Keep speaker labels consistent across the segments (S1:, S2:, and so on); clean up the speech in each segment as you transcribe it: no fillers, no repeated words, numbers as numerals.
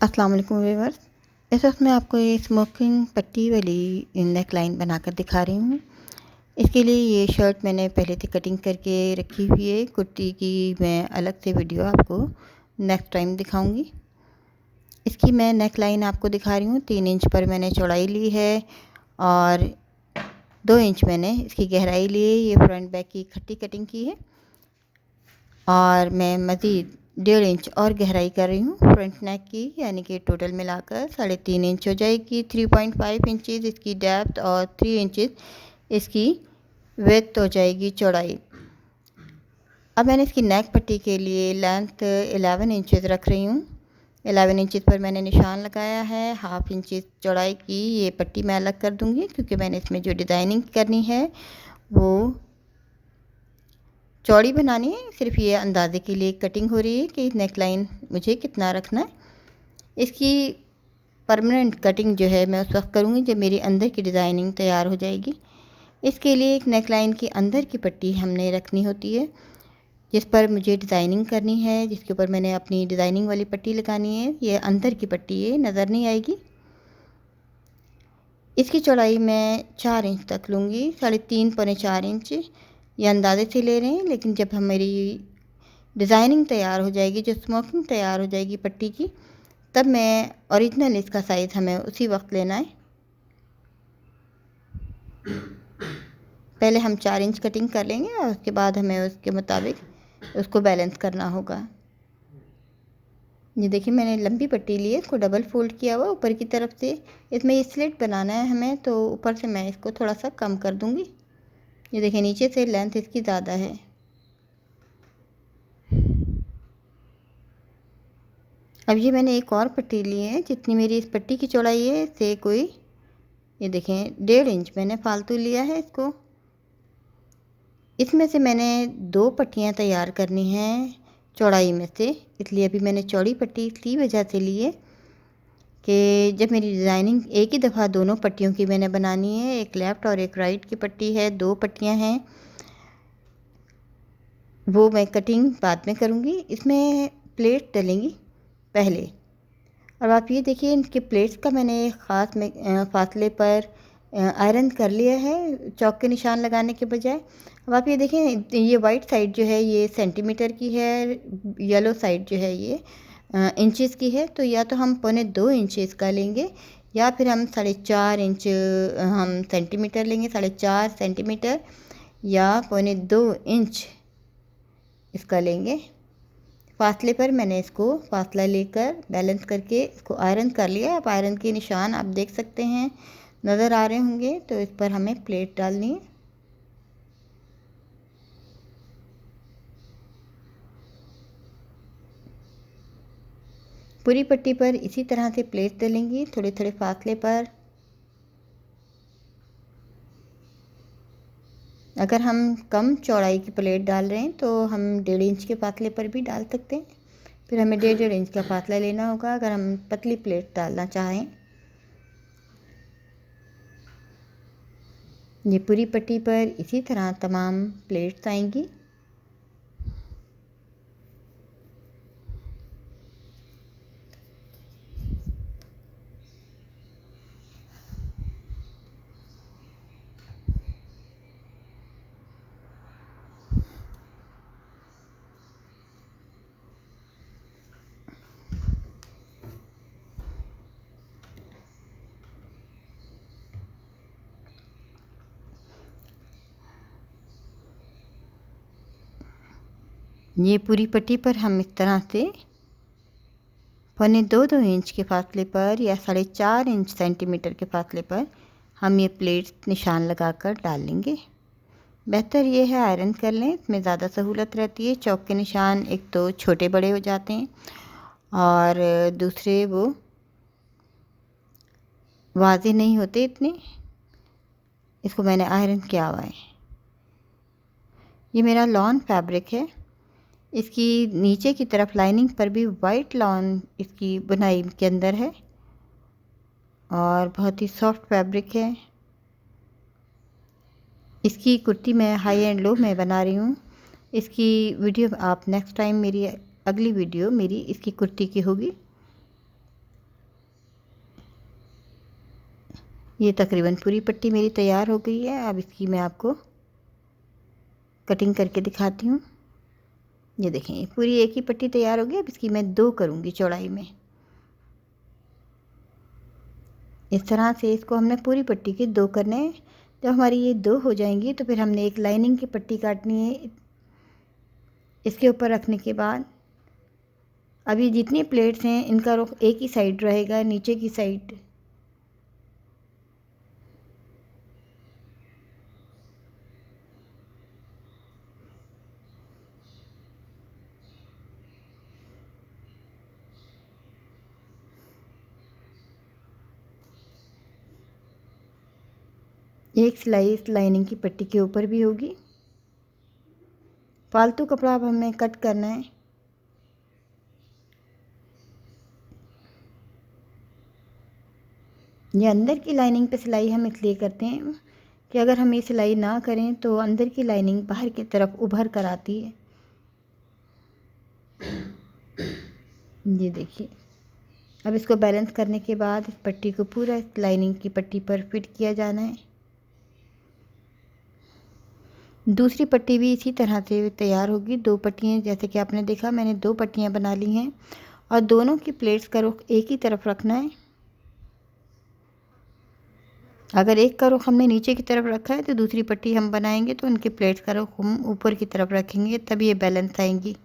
S1: अस्सलाम वालेकुम व्यूअर्स। इस वक्त मैं आपको ये स्मोकिंग पट्टी वाली नेक लाइन बनाकर दिखा रही हूँ। इसके लिए ये शर्ट मैंने पहले से कटिंग करके रखी हुई है। कुर्ती की मैं अलग से वीडियो आपको नेक्स्ट टाइम दिखाऊंगी। इसकी मैं नेक लाइन आपको दिखा रही हूँ। 3 इंच पर मैंने चौड़ाई ली है और 2 इंच मैंने इसकी गहराई ली है। ये फ्रंट बैक की इकट्ठी कटिंग की है और मैं मज़ीद 1.5 इंच और गहराई कर रही हूँ फ्रंट नेक की, यानी कि टोटल मिलाकर 3.5 इंच हो जाएगी। 3.5 इंचज़ इसकी डेप्थ और 3 इंचज़ इसकी विड्थ हो जाएगी चौड़ाई। अब मैंने इसकी नेक पट्टी के लिए लेंथ 11 इंचज़ रख रही हूँ। 11 इंचज़ पर मैंने निशान लगाया है। 1/2 इंच चौड़ाई की ये पट्टी मैं अलग कर दूँगी, क्योंकि मैंने इसमें जो डिज़ाइनिंग करनी है वो चौड़ी बनानी है। सिर्फ ये अंदाज़े के लिए कटिंग हो रही है कि नेक लाइन मुझे कितना रखना है। इसकी परमानेंट कटिंग जो है मैं उस वक्त करूँगी जब मेरी अंदर की डिज़ाइनिंग तैयार हो जाएगी। इसके लिए एक नेक लाइन की अंदर की पट्टी हमने रखनी होती है, जिस पर मुझे डिज़ाइनिंग करनी है, जिसके ऊपर मैंने अपनी डिज़ाइनिंग वाली पट्टी लगानी है। ये अंदर की पट्टी है, नज़र नहीं आएगी। इसकी चौड़ाई मैं 4 इंच तक लूँगी, 3.5 पौने 4 इंच ये अंदाज़े से ले रहे हैं। लेकिन जब हमारी डिज़ाइनिंग तैयार हो जाएगी, जो स्मोकिंग तैयार हो जाएगी पट्टी की, तब मैं ओरिजिनल इसका साइज़ हमें उसी वक्त लेना है। पहले हम 4 इंच कटिंग कर लेंगे और उसके बाद हमें उसके मुताबिक उसको बैलेंस करना होगा। ये देखिए मैंने लंबी पट्टी ली है, इसको डबल फोल्ड किया हुआ ऊपर की तरफ से। इसमें ये स्लिट बनाना है हमें, तो ऊपर से मैं इसको थोड़ा सा कम कर दूँगी। ये देखिए नीचे से लेंथ इसकी ज़्यादा है। अब ये मैंने एक और पट्टी ली है, जितनी मेरी इस पट्टी की चौड़ाई है से कोई, ये देखें 1.5 इंच मैंने फालतू लिया है इसको। इसमें से मैंने 2 पट्टियाँ तैयार करनी हैं चौड़ाई में से, इसलिए अभी मैंने चौड़ी पट्टी इसी वजह से ली है कि जब मेरी डिज़ाइनिंग एक ही दफ़ा दोनों पट्टियों की मैंने बनानी है, एक लेफ़्ट और एक राइट की पट्टी है, 2 पट्टियाँ हैं, वो मैं कटिंग बाद में करूँगी। इसमें प्लेट डलेंगी पहले। अब आप ये देखिए इनके प्लेट्स का मैंने ख़ास में फासले पर आयरन कर लिया है, चौक के निशान लगाने के बजाय। अब आप ये देखें, ये वाइट साइड जो है ये सेंटीमीटर की है, येलो साइड जो है ये इंचेस की है। तो या तो हम 2.25 इंचेस का लेंगे, या फिर हम 4.5 इंच हम सेंटीमीटर लेंगे, 4.5 सेंटीमीटर या 2.25 इंच इसका लेंगे। फासले पर मैंने इसको फासला लेकर बैलेंस करके इसको आयरन कर लिया। अब आयरन के निशान आप देख सकते हैं, नज़र आ रहे होंगे। तो इस पर हमें प्लेट डालनी है। पूरी पट्टी पर इसी तरह से प्लेट डलेंगी, थोड़े थोड़े फासले पर। अगर हम कम चौड़ाई की प्लेट डाल रहे हैं तो हम 1.5 इंच के फासले पर भी डाल सकते हैं। फिर हमें 1.5 इंच का फासला लेना होगा अगर हम पतली प्लेट डालना चाहें। ये पूरी पट्टी पर इसी तरह तमाम प्लेट्स आएंगी। ये पूरी पट्टी पर हम इस तरह से 2.25 इंच के फासले पर या 4.5 इंच सेंटीमीटर के फासले पर हम ये प्लेट्स निशान लगाकर डाल लेंगे। बेहतर ये है आयरन कर लें, इसमें ज़्यादा सहूलत रहती है। चौक के निशान एक तो छोटे बड़े हो जाते हैं और दूसरे वो वाज़ेह नहीं होते इतने। इसको मैंने आयरन किया हुआ है। ये मेरा लॉन फैब्रिक है। इसकी नीचे की तरफ लाइनिंग पर भी वाइट लॉन इसकी बुनाई के अंदर है और बहुत ही सॉफ्ट फैब्रिक है। इसकी कुर्ती मैं हाई एंड लो में बना रही हूँ। इसकी वीडियो आप नेक्स्ट टाइम, मेरी अगली वीडियो मेरी इसकी कुर्ती की होगी। ये तकरीबन पूरी पट्टी मेरी तैयार हो गई है। अब इसकी मैं आपको कटिंग करके दिखाती हूँ। ये देखें, ये पूरी एक ही पट्टी तैयार हो गई। अब इसकी मैं 2 करूँगी चौड़ाई में। इस तरह से इसको हमने पूरी पट्टी के 2 करने हैं। जब हमारी ये 2 हो जाएंगी तो फिर हमने एक लाइनिंग की पट्टी काटनी है। इसके ऊपर रखने के बाद अब ये जितनी प्लेट्स हैं इनका रुख एक ही साइड रहेगा, नीचे की साइड। एक सिलाई इस लाइनिंग की पट्टी के ऊपर भी होगी। फालतू कपड़ा अब हमें कट करना है। ये अंदर की लाइनिंग पे सिलाई हम इसलिए करते हैं कि अगर हम ये सिलाई ना करें तो अंदर की लाइनिंग बाहर की तरफ उभर कर आती है। ये देखिए, अब इसको बैलेंस करने के बाद इस पट्टी को पूरा इस लाइनिंग की पट्टी पर फिट किया जाना है। दूसरी पट्टी भी इसी तरह से तैयार होगी। 2 पट्टियाँ, जैसे कि आपने देखा मैंने 2 पट्टियाँ बना ली हैं और दोनों की प्लेट्स का रुख एक ही तरफ रखना है। अगर एक का रुख हमने नीचे की तरफ रखा है तो दूसरी पट्टी हम बनाएंगे तो उनके प्लेट्स का रुख हम ऊपर की तरफ रखेंगे, तभी ये बैलेंस आएंगी।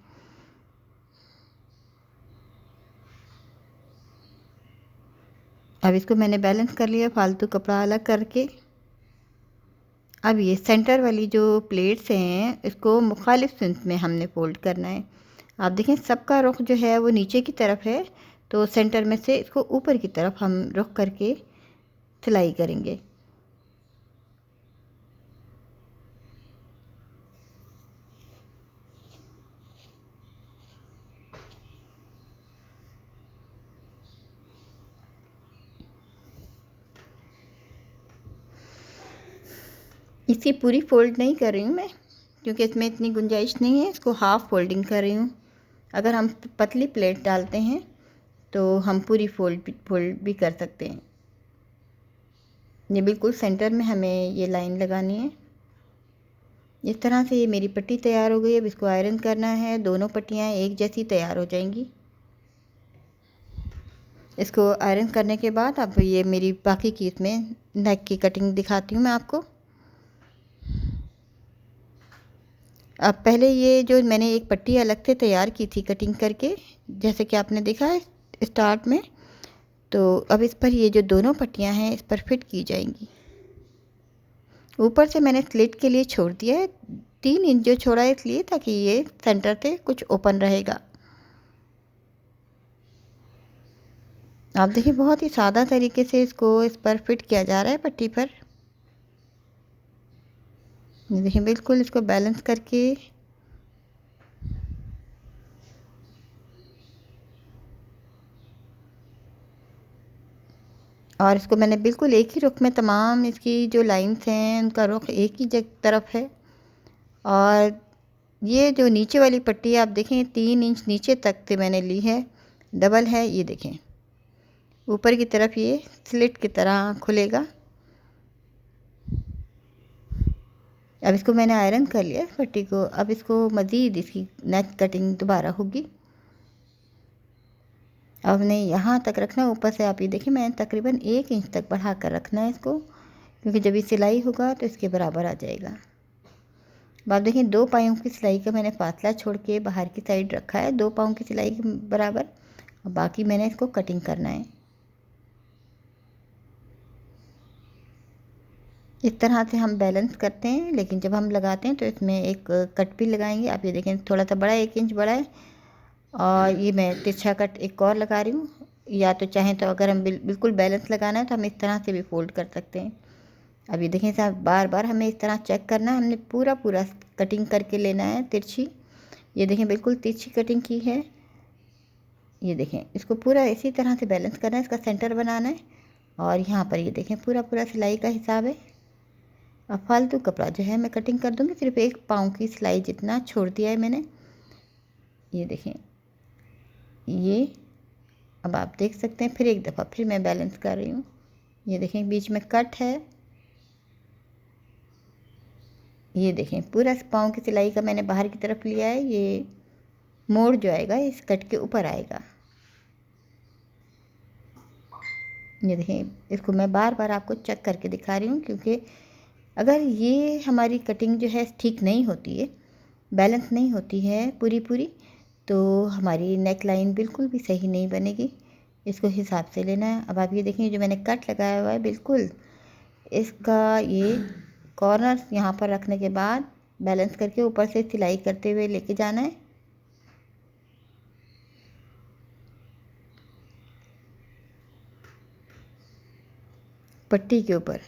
S1: अब इसको मैंने बैलेंस कर लिया फालतू कपड़ा अलग करके। अब ये सेंटर वाली जो प्लेट्स हैं इसको मुखालिफ सिंस में हमने फोल्ड करना है। आप देखें सबका रुख जो है वो नीचे की तरफ है, तो सेंटर में से इसको ऊपर की तरफ हम रुख करके सिलाई करेंगे। इसी पूरी फोल्ड नहीं कर रही हूँ मैं, क्योंकि इसमें इतनी गुंजाइश नहीं है। इसको हाफ़ फोल्डिंग कर रही हूँ। अगर हम पतली प्लेट डालते हैं तो हम पूरी फोल्ड भी कर सकते हैं। ये बिल्कुल सेंटर में हमें ये लाइन लगानी है। इस तरह से ये मेरी पट्टी तैयार हो गई। अब इसको आयरन करना है। दोनों पट्टियाँ एक जैसी तैयार हो जाएंगी। इसको आयरन करने के बाद अब ये मेरी बाकी की इसमें नेक की कटिंग दिखाती हूँ मैं आपको। अब पहले ये जो मैंने एक पट्टी अलग से तैयार की थी कटिंग करके, जैसे कि आपने देखा है स्टार्ट में, तो अब इस पर ये जो दोनों पट्टियाँ हैं इस पर फिट की जाएंगी। ऊपर से मैंने स्लिट के लिए छोड़ दिया है 3 इंच जो छोड़ा है, इसलिए ताकि ये सेंटर से कुछ ओपन रहेगा। आप देखिए बहुत ही सादा तरीके से इसको इस पर फिट किया जा रहा है पट्टी पर। देखिए बिल्कुल इसको बैलेंस करके और इसको मैंने बिल्कुल एक ही रुख में, तमाम इसकी जो लाइंस हैं उनका रुख एक ही तरफ है। और ये जो नीचे वाली पट्टी आप देखें 3 इंच नीचे तक से मैंने ली है, डबल है। ये देखें ऊपर की तरफ ये स्लिट की तरह खुलेगा। अब इसको मैंने आयरन कर लिया पट्टी को। अब इसको मज़ीद इसकी नेक कटिंग दोबारा होगी। अब हमने यहाँ तक रखना है। ऊपर से आप ये देखिए मैंने तकरीबन 1 इंच तक बढ़ा कर रखना है इसको, क्योंकि जब ये सिलाई होगा तो इसके बराबर आ जाएगा। अब आप देखें 2 पाँयों की सिलाई का मैंने फासला छोड़ के बाहर की साइड रखा है 2 पाँव की सिलाई के बराबर। और बाकी मैंने इसको कटिंग करना है। इस तरह से हम बैलेंस करते हैं, लेकिन जब हम लगाते हैं तो इसमें एक कट भी लगाएंगे। आप ये देखें थोड़ा सा बड़ा 1 इंच बड़ा है और ये मैं तिरछा कट एक और लगा रही हूँ। या तो चाहें तो अगर हम बिल्कुल बैलेंस लगाना है तो हम इस तरह से भी फोल्ड कर सकते हैं। अब ये देखें साहब बार बार हमें इस तरह चेक करना है। हमने पूरा पूरा कटिंग करके लेना है तिरछी। ये देखें बिल्कुल तिरछी कटिंग की है। ये देखें इसको पूरा इसी तरह से बैलेंस करना है, इसका सेंटर बनाना है। और यहाँ पर ये देखें पूरा पूरा सिलाई का हिसाब है। अब फालतू कपड़ा जो है मैं कटिंग कर दूँगी, सिर्फ 1 पाँव की सिलाई जितना छोड़ दिया है मैंने। ये देखें ये अब आप देख सकते हैं। फिर एक दफ़ा फिर मैं बैलेंस कर रही हूँ। ये देखें बीच में कट है। ये देखें पूरा पाँव की सिलाई का मैंने बाहर की तरफ लिया है। ये मोड़ जो आएगा इस कट के ऊपर आएगा। ये देखें, इसको मैं बार बार आपको चेक करके दिखा रही हूँ, क्योंकि अगर ये हमारी कटिंग जो है ठीक नहीं होती है, बैलेंस नहीं होती है पूरी, तो हमारी नेक लाइन बिल्कुल भी सही नहीं बनेगी। इसको हिसाब से लेना है। अब आप ये देखें, जो मैंने कट लगाया हुआ है बिल्कुल इसका ये कॉर्नर यहाँ पर रखने के बाद बैलेंस करके ऊपर से सिलाई करते हुए लेके जाना है। पट्टी के ऊपर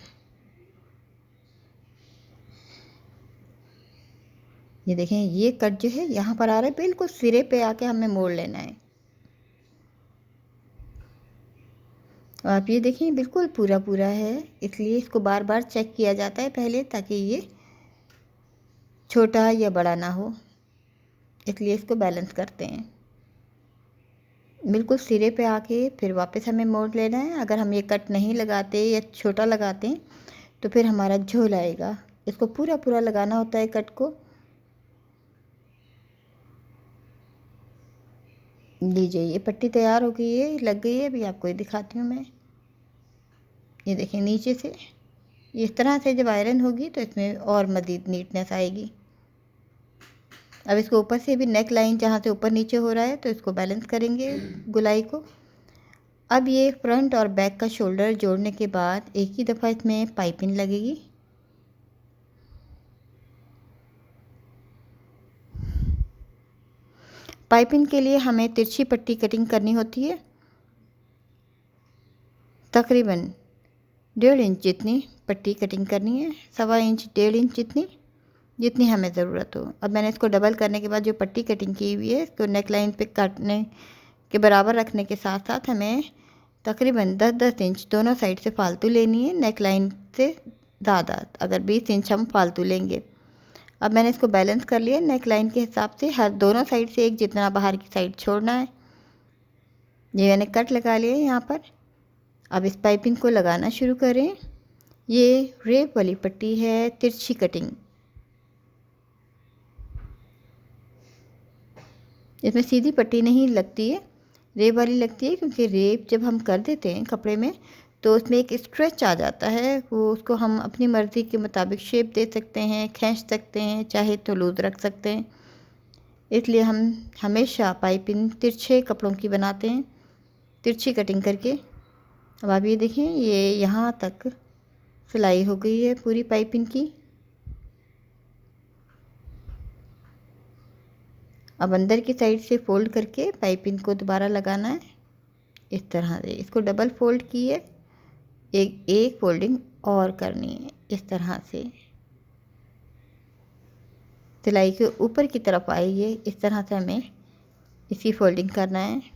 S1: ये देखें, ये कट जो है यहाँ पर आ रहा है, बिल्कुल सिरे पे आके हमें मोड़ लेना है। और आप ये देखें बिल्कुल पूरा है, इसलिए इसको बार बार चेक किया जाता है पहले, ताकि ये छोटा या बड़ा ना हो, इसलिए इसको बैलेंस करते हैं। बिल्कुल सिरे पे आके फिर वापस हमें मोड़ लेना है। अगर हम ये कट नहीं लगाते या छोटा लगाते हैं तो फिर हमारा झोल आएगा। इसको पूरा लगाना होता है कट को। लीजिए, ये पट्टी तैयार हो गई है, लग गई है। अभी आपको ये दिखाती हूँ मैं। ये देखें, नीचे से इस तरह से जब आयरन होगी तो इसमें और मज़ीद नीटनेस आएगी। अब इसको ऊपर से भी नेक लाइन जहाँ से ऊपर नीचे हो रहा है तो इसको बैलेंस करेंगे गुलाई को। अब ये फ्रंट और बैक का शोल्डर जोड़ने के बाद एक ही दफ़ा इसमें पाइपिंग लगेगी। पाइपिंग के लिए हमें तिरछी पट्टी कटिंग करनी होती है, तकरीबन 1.5 इंच जितनी पट्टी कटिंग करनी है, 1.25 इंच 1.5 इंच जितनी हमें ज़रूरत हो। अब मैंने इसको डबल करने के बाद जो पट्टी कटिंग की हुई है इसको नेक लाइन पे काटने के बराबर रखने के साथ साथ हमें तकरीबन 10-10 इंच दोनों साइड से फालतू लेनी है, नेक लाइन से ज़्यादा, अगर 20 इंच हम फालतू लेंगे। अब मैंने इसको बैलेंस कर लिया नेक लाइन के हिसाब से, हर दोनों साइड से एक जितना बाहर की साइड छोड़ना है। ये मैंने कट लगा लिया है यहाँ पर। अब इस पाइपिंग को लगाना शुरू करें। ये रेप वाली पट्टी है, तिरछी कटिंग। इसमें सीधी पट्टी नहीं लगती है, रेप वाली लगती है, क्योंकि रेप जब हम कर देते हैं कपड़े में तो उसमें एक स्ट्रेच आ जाता है। वो उसको हम अपनी मर्ज़ी के मुताबिक शेप दे सकते हैं, खींच सकते हैं, चाहे तो लूज़ रख सकते हैं। इसलिए हम हमेशा पाइपिंग तिरछे कपड़ों की बनाते हैं, तिरछी कटिंग करके। अब आप ये देखें, ये यहाँ तक सिलाई हो गई है पूरी पाइपिंग की। अब अंदर की साइड से फ़ोल्ड करके पाइपिंग को दोबारा लगाना है इस तरह से। इसको डबल फ़ोल्ड किए, एक फ़ोल्डिंग और करनी है इस तरह से। सिलाई के ऊपर की तरफ आई है, इस तरह से हमें इसी फ़ोल्डिंग करना है।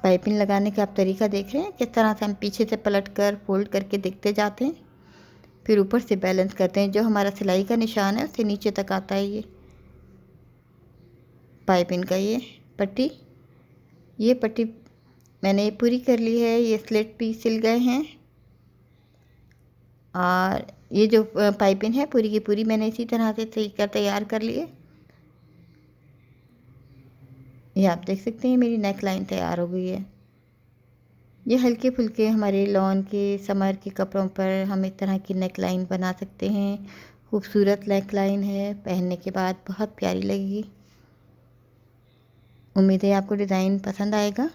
S1: पाइपिंग लगाने का आप तरीका देख रहे हैं, किस तरह से हम पीछे से पलट कर फोल्ड करके देखते जाते हैं, फिर ऊपर से बैलेंस करते हैं। जो हमारा सिलाई का निशान है उससे नीचे तक आता है ये पाइपिंग का। ये पट्टी मैंने पूरी कर ली है। ये स्लिट भी सिल गए हैं और ये जो पाइपिंग है पूरी की पूरी मैंने इसी तरह से तैयार कर ली है। ये आप देख सकते हैं मेरी नेक लाइन तैयार हो गई है। ये हल्के फुल्के हमारे लॉन के समर के कपड़ों पर हम इस तरह की नेक लाइन बना सकते हैं। खूबसूरत नेक लाइन है, पहनने के बाद बहुत प्यारी लगेगी। उम्मीद है आपको डिज़ाइन पसंद आएगा।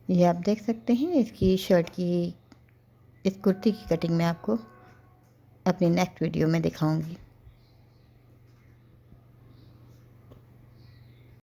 S1: ये आप देख सकते हैं इसकी शर्ट की, इस कुर्ती की कटिंग मैं आपको अपनी नेक्स्ट वीडियो में दिखाऊंगी।